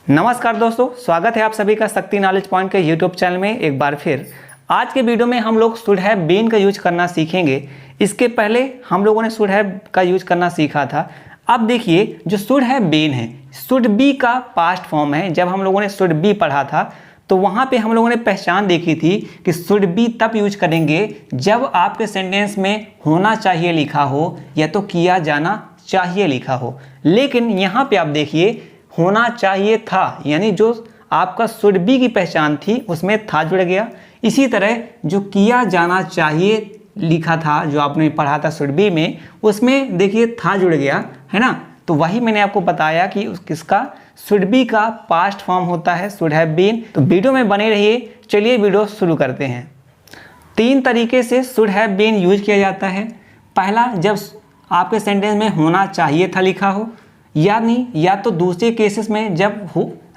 नमस्कार दोस्तों, स्वागत है आप सभी का शक्ति नॉलेज पॉइंट के यूट्यूब चैनल में एक बार फिर। आज के वीडियो में हम लोग शुड हैव बीन का यूज करना सीखेंगे। इसके पहले हम लोगों ने शुड हैव का यूज करना सीखा था। अब देखिए, जो शुड हैव बीन है, शुड बी का पास्ट फॉर्म है। जब हम लोगों ने शुड बी पढ़ा था तो वहाँ पे हम लोगों ने पहचान देखी थी कि शुड बी तब यूज करेंगे जब आपके सेंटेंस में होना चाहिए लिखा हो या तो किया जाना चाहिए लिखा हो। लेकिन यहाँ पे आप देखिए, होना चाहिए था, यानी जो आपका शुड बी की पहचान थी उसमें था जुड़ गया। इसी तरह जो किया जाना चाहिए लिखा था, जो आपने पढ़ा था शुड बी में, उसमें देखिए था जुड़ गया, है ना। तो वही मैंने आपको बताया कि किसका, शुड बी का पास्ट फॉर्म होता है शुड हैव बीन। तो वीडियो में बने रहिए। चलिए वीडियो शुरू करते हैं। 3 तरीके से शुड हैव बीन यूज किया जाता है। पहला, जब आपके सेंटेंस में होना चाहिए था लिखा हो, यानी या तो दूसरे केसेस में जब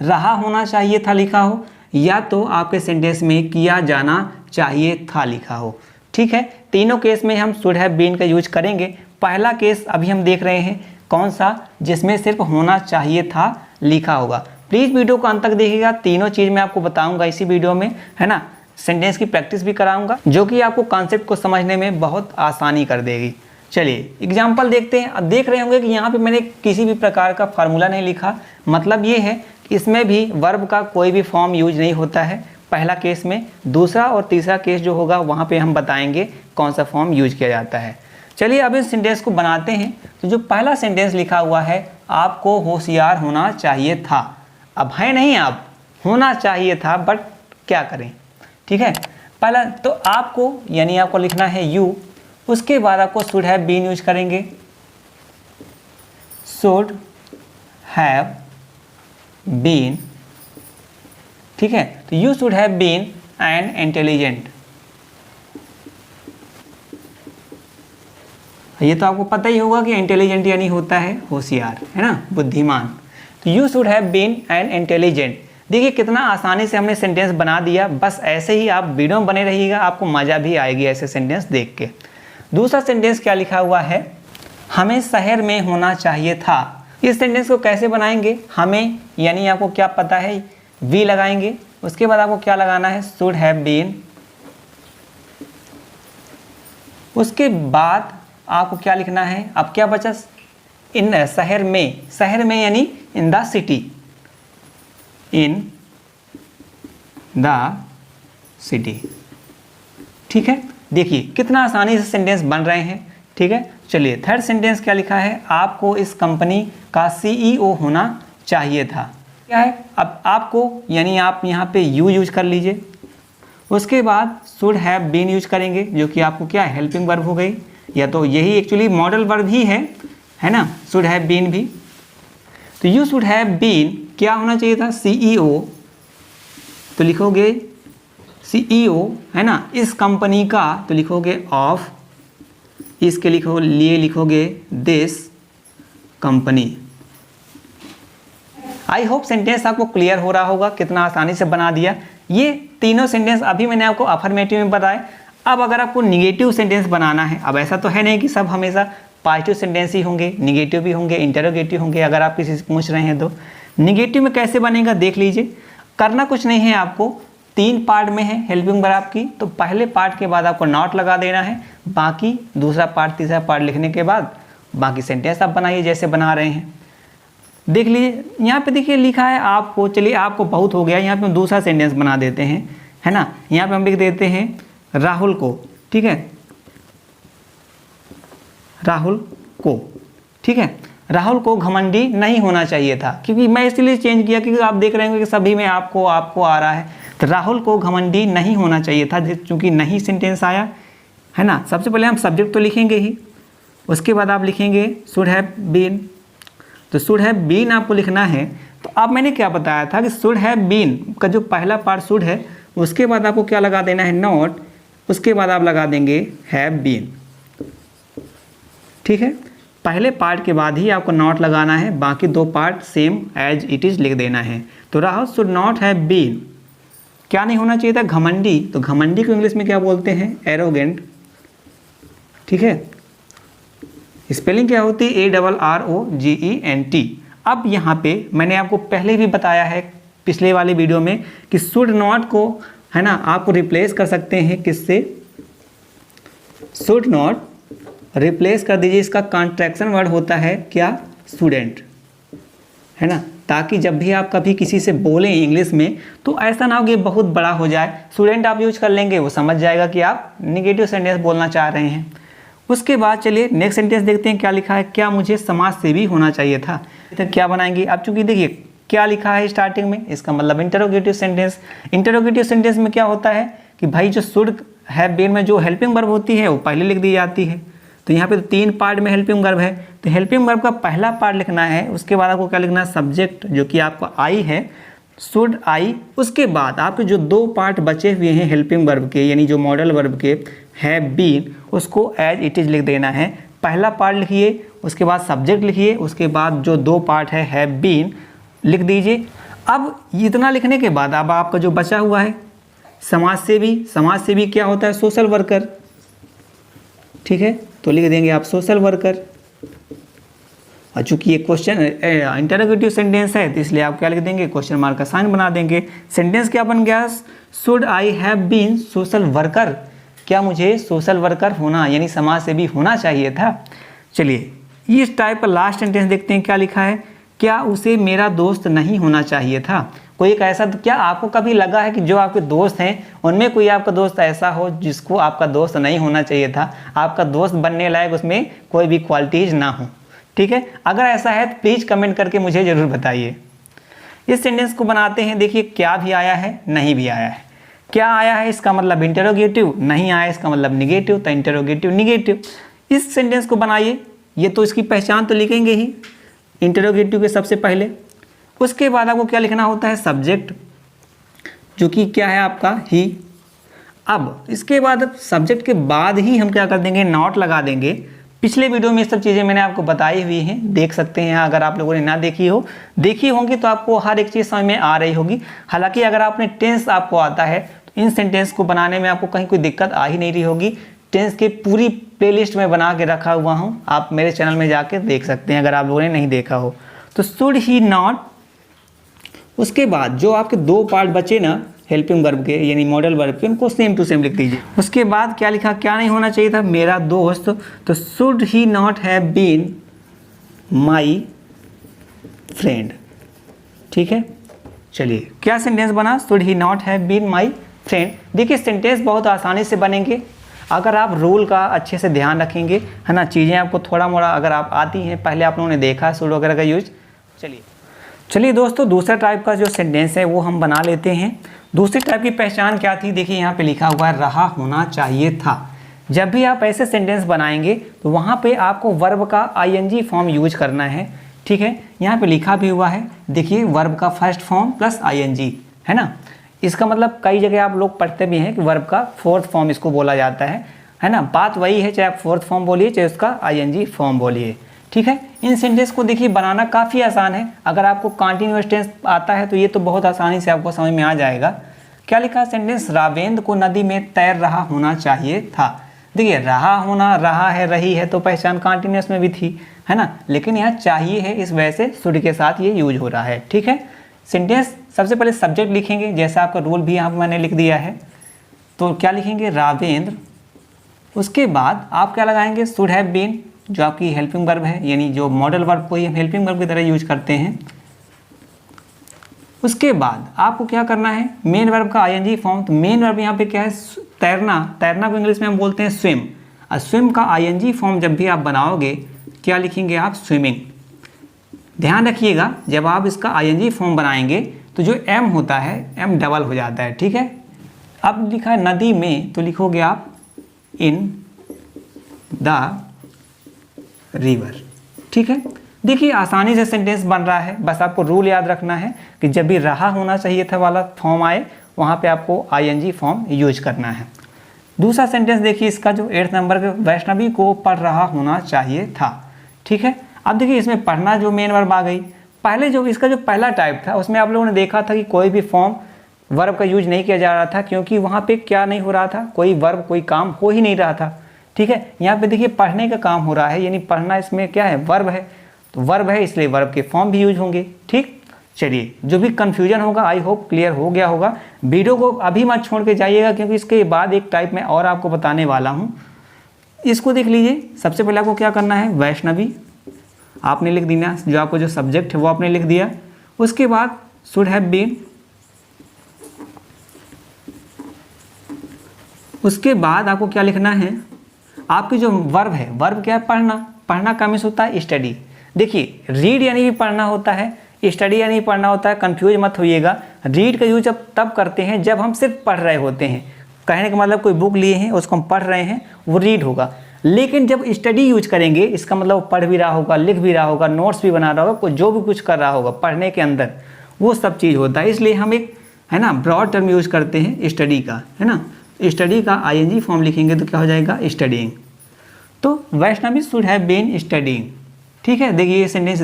रहा होना चाहिए था लिखा हो, या तो आपके सेंटेंस में किया जाना चाहिए था लिखा हो। ठीक है, तीनों केस में हम शुड हैव बीन का यूज करेंगे। पहला केस अभी हम देख रहे हैं, कौन सा, जिसमें सिर्फ होना चाहिए था लिखा होगा। प्लीज़ वीडियो को अंत तक देखिएगा, तीनों चीज़ मैं आपको बताऊंगा इसी वीडियो में, है ना। सेंटेंस की प्रैक्टिस भी कराऊंगा जो कि आपको कॉन्सेप्ट को समझने में बहुत आसानी कर देगी। चलिए एग्जाम्पल देखते हैं। अब देख रहे होंगे कि यहाँ पे मैंने किसी भी प्रकार का फार्मूला नहीं लिखा। मतलब ये है कि इसमें भी वर्ब का कोई भी फॉर्म यूज नहीं होता है पहला केस में। दूसरा और तीसरा केस जो होगा वहाँ पे हम बताएंगे कौन सा फॉर्म यूज किया जाता है। चलिए अब इस सेंटेंस को बनाते हैं। तो जो पहला सेंटेंस लिखा हुआ है, आपको होशियार होना चाहिए था। अब है नहीं, आप होना चाहिए था, बट क्या करें। ठीक है, पहला तो आपको, यानी आपको लिखना है यू, उसके बाद आपको शुड हैव बीन यूज करेंगे। शुड हैव बीन, ठीक है। तो you should have been an intelligent. ये तो आपको पता ही होगा कि इंटेलिजेंट यानी होता है होशियार, है ना, बुद्धिमान। तो you should have been an intelligent. देखिए कितना आसानी से हमने सेंटेंस बना दिया। बस ऐसे ही आप वीडियो में बने रहिएगा, आपको मज़ा भी आएगी ऐसे सेंटेंस देख के। दूसरा सेंटेंस क्या लिखा हुआ है, हमें शहर में होना चाहिए था। इस सेंटेंस को कैसे बनाएंगे, हमें यानी आपको क्या पता है, वी लगाएंगे। उसके बाद आपको क्या लगाना है, शुड हैव बीन। उसके बाद आपको क्या लिखना है, अब क्या बचा, इन शहर में, शहर में यानी in the city, in the city. ठीक है, देखिए कितना आसानी से सेंटेंस बन रहे हैं। ठीक है, चलिए थर्ड सेंटेंस क्या लिखा है, आपको इस कंपनी का सीईओ होना चाहिए था। क्या है, अब आपको यानी आप यहाँ पे यू यूज कर लीजिए। उसके बाद शुड हैव बीन यूज करेंगे, जो कि आपको क्या है, हेल्पिंग वर्ब हो गई, या तो यही एक्चुअली मॉडल वर्ब ही है ना, शुड हैव बीन भी। तो यू शुड हैव बीन क्या होना चाहिए था, सीईओ। तो लिखोगे सीईओ, है ना, इस कंपनी का, तो लिखोगे ऑफ, इसके लिए लिखोगे this company. I hope sentence आपको क्लियर हो रहा होगा, कितना आसानी से बना दिया। ये तीनों सेंटेंस अभी मैंने आपको अफर्मेटिव में बताए। अब अगर आपको निगेटिव सेंटेंस बनाना है, अब ऐसा तो है नहीं कि सब हमेशा पॉजिटिव सेंटेंस ही होंगे, निगेटिव भी होंगे, इंटरोगेटिव होंगे। अगर आप किसी से पूछ रहे हैं तो निगेटिव में कैसे बनेगा देख लीजिए। करना कुछ नहीं है, आपको 3 पार्ट में है हेल्पिंग वर्ब की। तो पहले पार्ट के बाद आपको नॉट लगा देना है, बाकी दूसरा पार्ट तीसरा पार्ट लिखने के बाद बाकी सेंटेंस आप बनाइए जैसे बना रहे हैं। देख लीजिए यहाँ पे, देखिए लिखा है आपको। चलिए आपको बहुत हो गया, यहाँ पे हम दूसरा सेंटेंस बना देते हैं, है ना। यहाँ पे हम लिख देते हैं राहुल को, ठीक है, राहुल को, ठीक है। राहुल को घमंडी नहीं होना चाहिए था, क्योंकि मैं इसलिए चेंज किया क्योंकि आप देख रहे होंगे कि सभी में आपको आ रहा है। तो राहुल को घमंडी नहीं होना चाहिए था, क्योंकि नहीं सेंटेंस आया, है ना। सबसे पहले हम सब्जेक्ट तो लिखेंगे ही, उसके बाद आप लिखेंगे शुड हैव बीन। तो शुड हैव बीन आपको लिखना है। तो अब मैंने क्या बताया था कि शुड हैव बीन का जो पहला पार्ट शुड है, उसके बाद आपको क्या लगा देना है, नॉट। उसके बाद आप लगा देंगे हैव बीन। ठीक है, पहले पार्ट के बाद ही आपको नॉट लगाना है, बाकी 2 part same as it is लिख देना है। तो Rahul should not have been, क्या नहीं होना चाहिए था, घमंडी। तो घमंडी को इंग्लिश में क्या बोलते हैं, एरोगेंट। ठीक है, स्पेलिंग क्या होती है, ARROGENT। अब यहाँ पे मैंने आपको पहले भी बताया है पिछले वाले वीडियो में कि शुड नॉट को, है ना, आपको रिप्लेस कर सकते हैं किससे, शुड नॉट रिप्लेस कर दीजिए, इसका कॉन्ट्रैक्शन वर्ड होता है क्या, स्टूडेंट, है ना, ताकि जब भी आप कभी किसी से बोलें इंग्लिश में तो ऐसा ना हो कि बहुत बड़ा हो जाए। स्टूडेंट आप यूज कर लेंगे, वो समझ जाएगा कि आप निगेटिव सेंटेंस बोलना चाह रहे हैं। उसके बाद चलिए नेक्स्ट सेंटेंस देखते हैं क्या लिखा है, क्या मुझे समाज सेवी होना चाहिए था। तो क्या बनाएंगे, अब चूंकि देखिए क्या लिखा है स्टार्टिंग में, इसका मतलब इंटरोगेटिव सेंटेंस। इंटरोगेटिव सेंटेंस में क्या होता है कि भाई जो शुड हैव बीन में जो हेल्पिंग वर्ब होती है वो पहले लिख दी जाती है। तो यहाँ पे तो 3 पार्ट में हेल्पिंग वर्ब है, तो हेल्पिंग वर्ब का पहला पार्ट लिखना है, उसके बाद आपको क्या लिखना है, सब्जेक्ट जो कि आपका आई है, शुड आई। उसके बाद आपके जो 2 पार्ट बचे हुए हैं हेल्पिंग वर्ब के, यानी जो मॉडल वर्ब के, हैव बीन, उसको एज इट इज़ लिख देना है। पहला पार्ट लिखिए, उसके बाद सब्जेक्ट लिखिए, उसके बाद जो 2 पार्ट है हैव बीन लिख दीजिए। अब इतना लिखने के बाद अब आपका जो बचा हुआ है समाज सेवी, समाज सेवी क्या होता है, सोशल वर्कर, ठीक है, तो लिख देंगे आप सोशल वर्कर। और चूंकि ये क्वेश्चन इंटरोगेटिव सेंटेंस है तो इसलिए आप क्या लिख देंगे, क्वेश्चन मार्क का साइन बना देंगे। सेंटेंस क्या बन गया, should I have been social worker, क्या मुझे सोशल वर्कर होना यानी समाज सेवी होना चाहिए था। चलिए इस टाइप का लास्ट सेंटेंस देखते हैं क्या लिखा है, क्या उसे मेरा दोस्त नहीं होना चाहिए था। कोई एक ऐसा, क्या आपको कभी लगा है कि जो आपके दोस्त हैं उनमें कोई आपका दोस्त ऐसा हो जिसको आपका दोस्त नहीं होना चाहिए था, आपका दोस्त बनने लायक उसमें कोई भी क्वालिटीज ना हो, ठीक है। अगर ऐसा है तो प्लीज़ कमेंट करके मुझे ज़रूर बताइए। इस सेंटेंस को बनाते हैं, देखिए क्या भी आया है, नहीं भी आया है। क्या आया है इसका मतलब इंटरोगेटिव, नहीं आया इसका मतलब निगेटिव, तो इंटरोगेटिव निगेटिव। इस सेंटेंस को बनाइए, ये तो इसकी पहचान तो लिखेंगे ही इंटरोगेटिव के सबसे पहले। उसके बाद आपको क्या लिखना होता है, सब्जेक्ट, जो कि क्या है आपका ही। अब इसके बाद सब्जेक्ट के बाद ही हम क्या कर देंगे, नॉट लगा देंगे। पिछले वीडियो में ये सब चीज़ें मैंने आपको बताई हुई हैं, देख सकते हैं। अगर आप लोगों ने ना देखी होंगी तो आपको हर एक चीज़ समझ में आ रही होगी। हालांकि अगर आपने टेंस आपको आता है तो इन सेंटेंस को बनाने में आपको कहीं कोई दिक्कत आ ही नहीं रही होगी। टेंस की पूरी प्लेलिस्ट में बना के रखा हुआ हूँ, आप मेरे चैनल में जाके देख सकते हैं अगर आप लोगों ने नहीं देखा हो तो। शुड ही नॉट, उसके बाद जो आपके 2 पार्ट बचे ना हेल्पिंग वर्ब के यानी मॉडल वर्ब के, उनको सेम टू सेम लिख दीजिए। उसके बाद क्या लिखा, क्या नहीं होना चाहिए था, मेरा दोस्त, तो should he not have been my friend, ठीक है। चलिए क्या सेंटेंस बना, should he not have been my friend. देखिए सेंटेंस बहुत आसानी से बनेंगे अगर आप रूल का अच्छे से ध्यान रखेंगे, है ना। चीज़ें आपको थोड़ा मोड़ा अगर आप आती हैं, पहले आप लोगों ने देखा शुड वगैरह का यूज। चलिए दोस्तों दूसरा टाइप का जो सेंटेंस है वो हम बना लेते हैं। दूसरी टाइप की पहचान क्या थी, देखिए यहाँ पे लिखा हुआ है रहा होना चाहिए था। जब भी आप ऐसे सेंटेंस बनाएंगे तो वहाँ पे आपको वर्ब का आईएनजी फॉर्म यूज करना है, ठीक है। यहाँ पे लिखा भी हुआ है, देखिए वर्ब का फर्स्ट फॉर्म प्लस आईएनजी, है ना। इसका मतलब कई जगह आप लोग पढ़ते भी हैं कि वर्ब का 4th फॉर्म इसको बोला जाता है ना। बात वही है, चाहे आप 4th फॉर्म बोलिए चाहे उसका आईएनजी फॉर्म बोलिए, ठीक है। इन सेंटेंस को देखिए बनाना काफ़ी आसान है। अगर आपको कंटीन्यूअस टेंस आता है तो ये तो बहुत आसानी से आपको समझ में आ जाएगा। क्या लिखा है सेंटेंस, रावेंद्र को नदी में तैर रहा होना चाहिए था। देखिए रहा होना, रहा है, रही है, तो पहचान कंटीन्यूअस में भी थी, है ना। लेकिन यहाँ चाहिए है, इस वजह से शुड के साथ ये यूज हो रहा है, ठीक है। सेंटेंस सबसे पहले सब्जेक्ट लिखेंगे, जैसा आपका रूल भी यहाँ पर मैंने लिख दिया है। तो क्या लिखेंगे, रावेंद्र। उसके बाद आप क्या लगाएंगे, शुड हैव बीन, जो आपकी हेल्पिंग वर्ब है, यानी जो मॉडल वर्ब को ही हम हेल्पिंग वर्ब की तरह यूज करते हैं। उसके बाद आपको क्या करना है, मेन वर्ब का आईएनजी फॉर्म। तो मेन वर्ब यहाँ पे क्या है, तैरना। तैरना को इंग्लिश में हम बोलते हैं स्विम। और स्विम का आईएनजी फॉर्म जब भी आप बनाओगे क्या लिखेंगे आप, स्विमिंग। ध्यान रखिएगा जब आप इसका आईएनजी फॉर्म बनाएंगे तो जो एम होता है एम डबल हो जाता है, ठीक है। अब लिखा है नदी में, तो लिखोगे आप इन द रिवर, ठीक है। देखिए आसानी से सेंटेंस बन रहा है, बस आपको रूल याद रखना है कि जब भी रहा होना चाहिए था वाला फॉर्म आए वहाँ पे आपको आईएनजी फॉर्म यूज करना है। दूसरा सेंटेंस देखिए इसका, जो 8th नंबर के, वैष्णवी को पढ़ रहा होना चाहिए था, ठीक है। अब देखिए इसमें पढ़ना जो मेन वर्ब आ गई। पहले जो इसका जो पहला टाइप था उसमें आप लोगों ने देखा था कि कोई भी फॉर्म वर्ब का यूज नहीं किया जा रहा था, क्योंकि वहाँ पे क्या नहीं हो रहा था, कोई वर्ब कोई काम हो ही नहीं रहा था, ठीक है। यहाँ पे देखिए पढ़ने का काम हो रहा है, यानी पढ़ना इसमें क्या है, वर्ब है। तो वर्ब है इसलिए वर्ब के फॉर्म भी यूज होंगे। ठीक, चलिए जो भी कंफ्यूजन होगा आई होप क्लियर हो गया होगा। वीडियो को अभी मत छोड़ के जाइएगा क्योंकि इसके बाद एक टाइप में और आपको बताने वाला हूँ, इसको देख लीजिए। सबसे पहले आपको क्या करना है, वैष्णवी आपने लिख दिया, जो आपको जो सब्जेक्ट है वो आपने लिख दिया। उसके बाद शुड हैव बीन, उसके बाद आपको क्या लिखना है, आपकी जो वर्ब है, वर्ब क्या है, पढ़ना। पढ़ना का मीन्स होता है स्टडी। देखिए रीड यानी भी पढ़ना होता है, स्टडी यानी पढ़ना होता है, कंफ्यूज मत होइएगा। रीड का यूज अब तब करते हैं जब हम सिर्फ पढ़ रहे होते हैं। कहने का मतलब कोई बुक लिए हैं उसको हम पढ़ रहे हैं, वो रीड होगा। लेकिन जब स्टडी यूज करेंगे इसका मतलब पढ़ भी रहा होगा, लिख भी रहा होगा, नोट्स भी बना रहा होगा, जो भी कुछ कर रहा होगा पढ़ने के अंदर, वो सब चीज़ होता है। इसलिए हम एक है ना ब्रॉड टर्म यूज करते हैं स्टडी का, है ना। स्टडी का आईएनजी फॉर्म लिखेंगे तो क्या हो जाएगा, स्टडीइंग। तो Vaishnavi should have been studying. ठीक है, देखिए ये सेंटेंस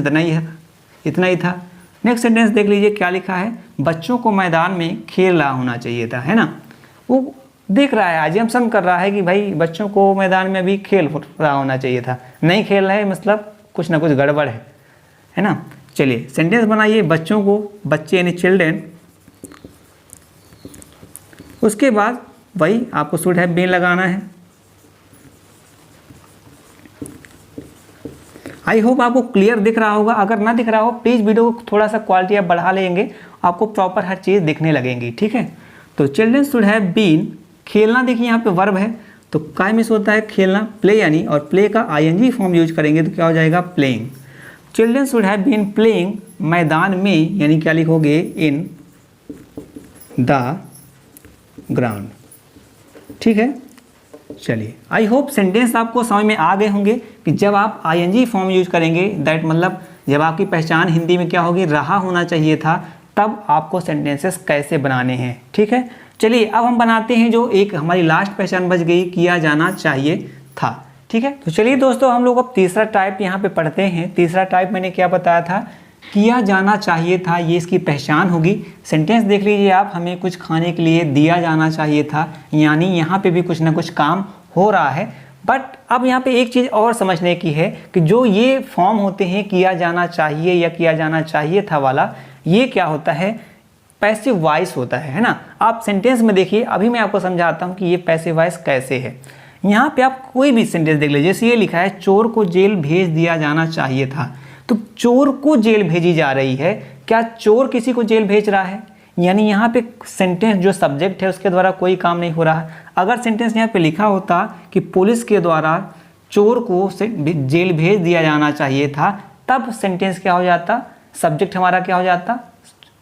इतना ही था। नेक्स्ट सेंटेंस देख लीजिए क्या लिखा है, बच्चों को मैदान में खेल रहा होना चाहिए था, है ना। वो देख रहा है, अजम्पशन कर रहा है कि भाई बच्चों को मैदान में भी खेल रहा होना चाहिए था, नहीं खेल रहा है मतलब कुछ ना कुछ गड़बड़ है ना। चलिए सेंटेंस बनाइए, बच्चों को, बच्चे यानी चिल्ड्रेन, उसके बाद वही आपको शुड हैव बीन लगाना है। आई होप आपको क्लियर दिख रहा होगा। अगर ना दिख रहा हो प्लीज़ वीडियो को थोड़ा सा क्वालिटी आप बढ़ा लेंगे, आपको प्रॉपर हर चीज़ दिखने लगेंगी। ठीक है, तो चिल्ड्रन शुड हैव बीन, खेलना देखिए यहाँ पे वर्ब है तो काय मिस होता है खेलना, प्ले यानी, और प्ले का आईएनजी फॉर्म यूज करेंगे तो क्या हो जाएगा, playing. Children should have been playing, मैदान में यानी क्या लिखोगे, इन द ग्राउंड। ठीक है, चलिए आई होप सेंटेंस आपको समझ में आ गए होंगे कि जब आप आईएनजी फॉर्म यूज करेंगे, दैट मतलब जब आपकी पहचान हिंदी में क्या होगी, रहा होना चाहिए था, तब आपको सेंटेंसेस कैसे बनाने हैं। ठीक है, चलिए अब हम बनाते हैं जो एक हमारी लास्ट पहचान बच गई, किया जाना चाहिए था। ठीक है, तो चलिए दोस्तों हम लोग अब तीसरा टाइप यहाँ पे पढ़ते हैं। तीसरा टाइप मैंने क्या बताया था, किया जाना चाहिए था, ये इसकी पहचान होगी। सेंटेंस देख लीजिए आप, हमें कुछ खाने के लिए दिया जाना चाहिए था, यानी यहाँ पे भी कुछ ना कुछ काम हो रहा है। बट अब यहाँ पे एक चीज़ और समझने की है कि जो ये फॉर्म होते हैं किया जाना चाहिए या किया जाना चाहिए था वाला, ये क्या होता है, पैसिव वॉइस होता है ना। आप सेंटेंस में देखिए, अभी मैं आपको समझाता हूँ कि ये पैसिव वॉइस कैसे है। यहाँ पे आप कोई भी सेंटेंस देख लीजिए, जैसे ये लिखा है चोर को जेल भेज दिया जाना चाहिए था, तो चोर को जेल भेजी जा रही है, क्या चोर किसी को जेल भेज रहा है, यानी यहाँ पे सेंटेंस जो सब्जेक्ट है उसके द्वारा कोई काम नहीं हो रहा। अगर सेंटेंस यहाँ पे लिखा होता कि पुलिस के द्वारा चोर को जेल भेज दिया जाना चाहिए था, तब सेंटेंस क्या हो जाता, सब्जेक्ट हमारा क्या हो जाता,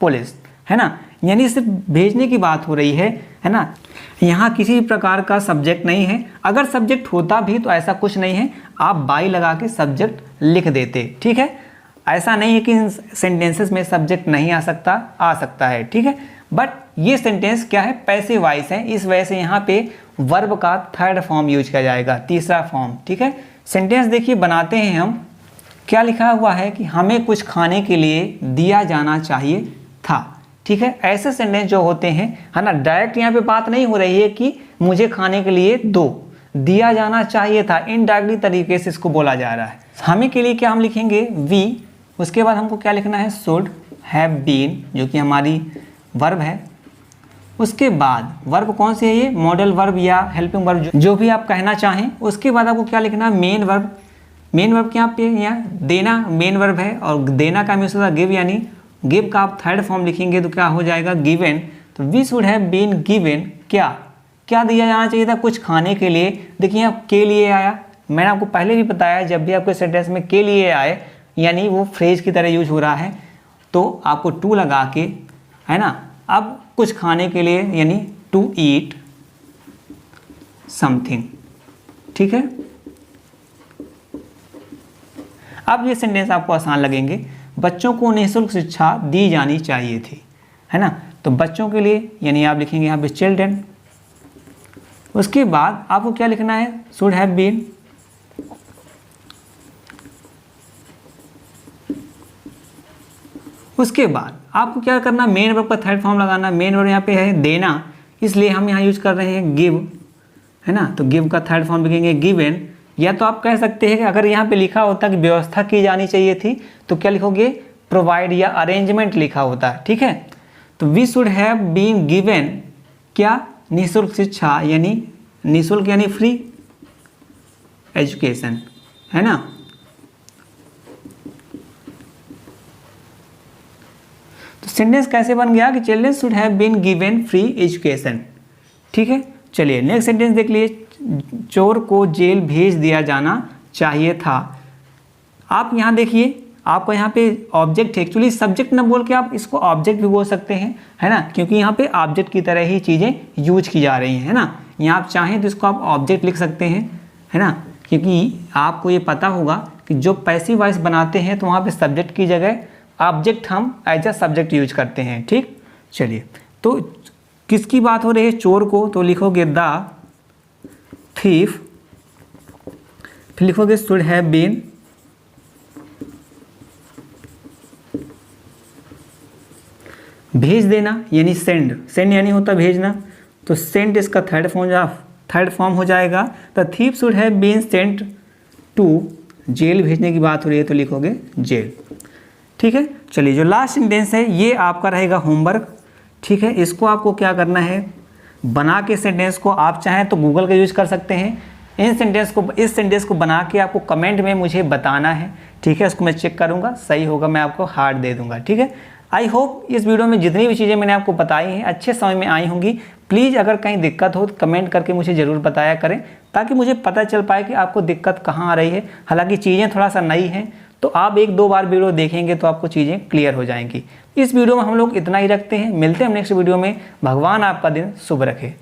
पुलिस, है ना। यानी सिर्फ भेजने की बात हो रही है ना। यहाँ किसी प्रकार का सब्जेक्ट नहीं है, अगर सब्जेक्ट होता भी तो ऐसा कुछ नहीं है, आप बाई लगा के सब्जेक्ट लिख देते। ठीक है, ऐसा नहीं है कि सेंटेंसेस में सब्जेक्ट नहीं आ सकता, आ सकता है। ठीक है, बट ये सेंटेंस क्या है, पैसिव वॉइस है, इस वजह से यहाँ पे वर्ब का थर्ड फॉर्म यूज किया जाएगा, तीसरा फॉर्म। ठीक है, सेंटेंस देखिए बनाते हैं हम, क्या लिखा हुआ है कि हमें कुछ खाने के लिए दिया जाना चाहिए था। ठीक है, ऐसे सेंटेंस जो होते हैं, है ना, डायरेक्ट यहाँ पे बात नहीं हो रही है कि मुझे खाने के लिए दो, दिया जाना चाहिए था, इनडायरेक्टली तरीके से इसको बोला जा रहा है। हमें के लिए क्या हम लिखेंगे, वी, उसके बाद हमको क्या लिखना है, शुड हैव बीन, जो कि हमारी वर्ब है। उसके बाद वर्ब कौन सी है, ये मॉडल वर्ब या हेल्पिंग वर्ब, जो भी आप कहना चाहें। उसके बाद आपको क्या लिखना है, मेन वर्ब। मेन वर्ब क्या पे यहाँ देना मेन वर्ब है, और देना का मीन्स होता है गिव, यानी गिव का आप थर्ड फॉर्म लिखेंगे तो क्या हो जाएगा, गिवन। तो we should have been given, क्या क्या दिया जाना चाहिए था, कुछ खाने के लिए। देखिए यहाँ के लिए आया, मैंने आपको पहले भी बताया, जब भी आपके सेंटेंस में के लिए आए यानी वो फ्रेज की तरह यूज हो रहा है, तो आपको टू लगा के, है ना। अब कुछ खाने के लिए यानी टू ईट समथिंग। ठीक है, अब ये सेंटेंस आपको आसान लगेंगे, बच्चों को निःशुल्क शिक्षा दी जानी चाहिए थी, है ना। तो बच्चों के लिए यानी आप लिखेंगे यहाँ पे चिल्ड्रन। उसके बाद आपको क्या लिखना है, शुड हैव बीन। उसके बाद आपको क्या करना, मेन वर्ब का थर्ड फॉर्म लगाना। मेन वर्ब यहाँ पे है देना, इसलिए हम यहाँ यूज कर रहे हैं गिव, है ना। तो गिव का थर्ड फॉर्म लिखेंगे गिवन। या तो आप कह सकते हैं कि अगर यहाँ पे लिखा होता कि व्यवस्था की जानी चाहिए थी तो क्या लिखोगे, प्रोवाइड या अरेंजमेंट लिखा होता। ठीक है, तो we should have been given क्या, निःशुल्क शिक्षा, यानी निःशुल्क यानी फ्री एजुकेशन, है ना। तो सेंटेंस कैसे बन गया कि children should have been given free education. ठीक है, चलिए नेक्स्ट सेंटेंस देख लिए, चोर को जेल भेज दिया जाना चाहिए था। आप यहाँ देखिए, आपको यहाँ पे ऑब्जेक्ट है, एक्चुअली सब्जेक्ट ना बोल के आप इसको ऑब्जेक्ट भी बोल सकते हैं, है ना, क्योंकि यहाँ पे ऑब्जेक्ट की तरह ही चीज़ें यूज की जा रही हैं, है ना। यहाँ आप चाहें तो इसको आप ऑब्जेक्ट लिख सकते हैं, है ना, क्योंकि आपको ये पता होगा कि जो पैसिव वॉइस बनाते हैं तो वहाँ पे सब्जेक्ट की जगह ऑब्जेक्ट हम एज अ सब्जेक्ट यूज करते हैं। ठीक, चलिए तो किसकी बात हो रही है, चोर को, तो लिखोगे द थीफ, फिर लिखोगे शुड हैव बीन भेज देना यानी सेंड, सेंड यानी होता भेजना, तो सेंड इसका थर्ड फॉर्म हो जाएगा। The thief should have been sent to, jail भेजने की बात हो रही है तो लिखोगे जेल। ठीक है, चलिए जो लास्ट सेंटेंस है ये आपका रहेगा होमवर्क। ठीक है, इसको आपको क्या करना है, बना के सेंटेंस को आप चाहें तो गूगल का यूज कर सकते हैं, इस सेंटेंस को बना के आपको कमेंट में मुझे बताना है। ठीक है, इसको मैं चेक करूँगा, सही होगा मैं आपको हार्ड दे दूँगा। ठीक है, आई होप इस वीडियो में जितनी भी चीज़ें मैंने आपको बताई हैं अच्छे समझ में आई होंगी। प्लीज़ अगर कहीं दिक्कत हो तो कमेंट करके मुझे ज़रूर बताया करें, ताकि मुझे पता चल पाए कि आपको दिक्कत कहाँ आ रही है। हालांकि चीज़ें थोड़ा सा नई हैं, तो आप 1-2 बार वीडियो देखेंगे तो आपको चीज़ें क्लियर हो जाएंगी। इस वीडियो में हम लोग इतना ही रखते हैं, मिलते हैं नेक्स्ट वीडियो में। भगवान आपका दिन शुभ रखे।